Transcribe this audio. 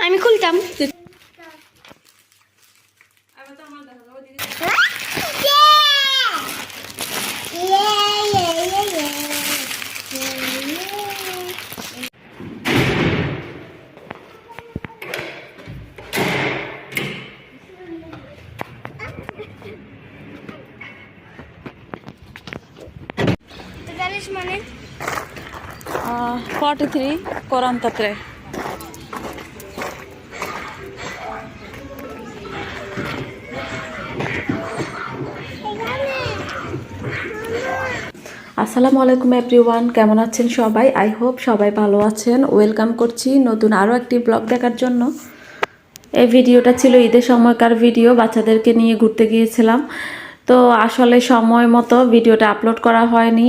আমি খুলতাম। মানে 43 43 আসসালামু আলাইকুম এভরিওয়ান, কেমন আছেন সবাই? আই হোপ সবাই ভালো আছেন। ওয়েলকাম করছি নতুন আরও একটি ব্লগ দেখার জন্য। এই ভিডিওটা ছিল ঈদের সময়কার ভিডিও, বাচ্চাদেরকে নিয়ে ঘুরতে গিয়েছিলাম। তো আসলে সময় মতো ভিডিওটা আপলোড করা হয়নি।